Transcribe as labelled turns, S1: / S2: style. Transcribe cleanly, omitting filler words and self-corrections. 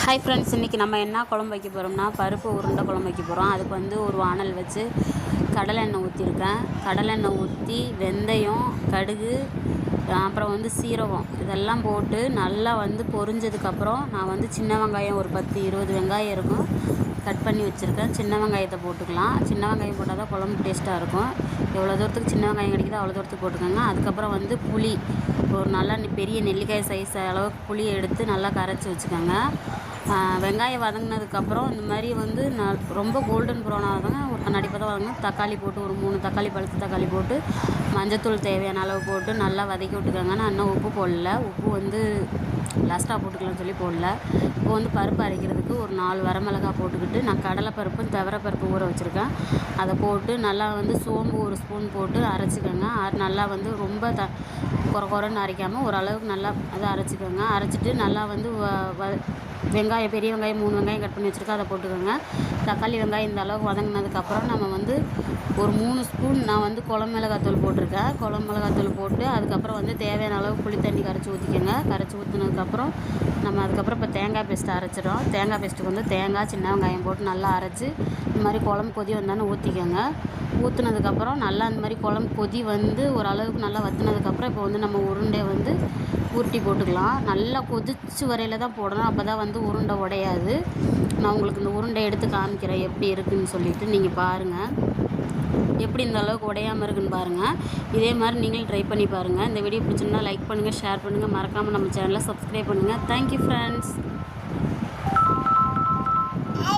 S1: Hi friends, இன்றைக்கி நம்ம என்ன குழம்பு வைக்க போகிறோம்னா பருப்பு உருண்டை குழம்பு வைக்க போகிறோம். அதுக்கு வந்து ஒரு வானல் வச்சு கடலெண்ணெய் ஊற்றிருக்கேன். கடலெண்ணெய் ஊற்றி வெந்தயம், கடுகு, அப்புறம் வந்து சீரகம் இதெல்லாம் போட்டு நல்லா வந்து பொரிஞ்சதுக்கப்புறம் நான் வந்து சின்ன வெங்காயம் ஒரு 10-20 வெங்காயம் இருக்கும் கட் பண்ணி வச்சுருக்கேன். சின்ன வெங்காயத்தை போட்டுக்கலாம். சின்ன வெங்காயம் போட்டால் தான் குழம்பு டேஸ்ட்டாக இருக்கும். எவ்வளோ தூரத்துக்கு சின்ன வெங்காயம் கிடைக்குதோ அவ்வளோ தூரத்துக்கு போட்டுக்கோங்க. அதுக்கப்புறம் வந்து புளி ஒரு நல்லா பெரிய நெல்லிக்காய் சைஸ் அளவுக்கு புளியை எடுத்து நல்லா கரைச்சி வச்சுக்கோங்க. வெங்காயம் வதங்கினதுக்கப்புறம் இந்த மாதிரி வந்து ரொம்ப கோல்டன் ப்ரௌன் ஆகுதுங்க. ஒரு கண்ணாடி பதம் வதங்கணும். தக்காளி போட்டு ஒரு 3 தக்காளி, பழுத்த தக்காளி போட்டு மஞ்சத்தூள் தேவையான அளவு போட்டு நல்லா வதக்கி விட்டுக்கோங்க. நான் இன்னும் உப்பு போடல. உப்பு வந்து லாஸ்ட்டாக போட்டுக்கலாம்னு சொல்லி போடல. இப்போ வந்து பருப்பு அரைக்கிறதுக்கு ஒரு 4 வரமிளகாய் போட்டுக்கிட்டு நான் கடலைப்பருப்பும் துவரப்பருப்பு ஊற வச்சுருக்கேன். அதை போட்டு நல்லா வந்து சோம்பு ஒரு ஸ்பூன் போட்டு அரைச்சிக்கோங்க. நல்லா வந்து ரொம்ப குறைன்னு அரைக்காமல் ஓரளவுக்கு நல்லா அதை அரைச்சிக்கோங்க. அரைச்சிட்டு நல்லா வந்து வெங்காயம், பெரிய வெங்காயம் 3 வெங்காயம் கட் பண்ணி வச்சுருக்கேன், அதை போட்டுக்கோங்க. தக்காளி வெங்காயம் இந்த அளவுக்கு வதங்கினதுக்கப்புறம் நம்ம வந்து ஒரு 3 ஸ்பூன் நான் வந்து குழம்பு மிளகாத்தூள் போட்டிருக்கேன். குழம்பு மிளகாத்தூள் போட்டு அதுக்கப்புறம் வந்து தேவையான அளவு புளி தண்ணி கரைச்சி ஊற்றிக்கோங்க. கரைச்சி ஊற்றினதுக்கப்புறம் நம்ம அதுக்கப்புறம் இப்போ தேங்காய் பேஸ்ட்டு அரைச்சிடும். தேங்காய் பேஸ்ட்டுக்கு வந்து தேங்காய், சின்ன வெங்காயம் போட்டு நல்லா அரைச்சி இந்த மாதிரி குழம்பு கொதி வந்தாலும் ஊற்றிக்கோங்க. ஊற்றுனதுக்கப்புறம் நல்லா இந்த மாதிரி குழம்பு கொதி வந்து ஓரளவுக்கு நல்லா வற்றினதுக்கப்புறம் இப்போ வந்து நம்ம உருண்டையை வந்து உருட்டி போட்டுக்கலாம். நல்லா கொதிச்சு வரையில் தான் போடணும். அப்போ தான் வந்து உருண்டை உடையாது. நான் உங்களுக்கு இந்த உருண்டை எடுத்து காமிக்கிறேன் எப்படி இருக்குதுன்னு சொல்லிவிட்டு நீங்கள் பாருங்கள். எப்படி இந்த அளவுக்கு உடையாமல் இருக்குன்னு பாருங்கள். இதே மாதிரி நீங்களும் ட்ரை பண்ணி பாருங்கள். இந்த வீடியோ பிடிச்சிருந்தா லைக் பண்ணுங்கள், ஷேர் பண்ணுங்கள். மறக்காமல் நம்ம சேனலை சப்ஸ்கிரைப் பண்ணுங்கள். Thank you friends.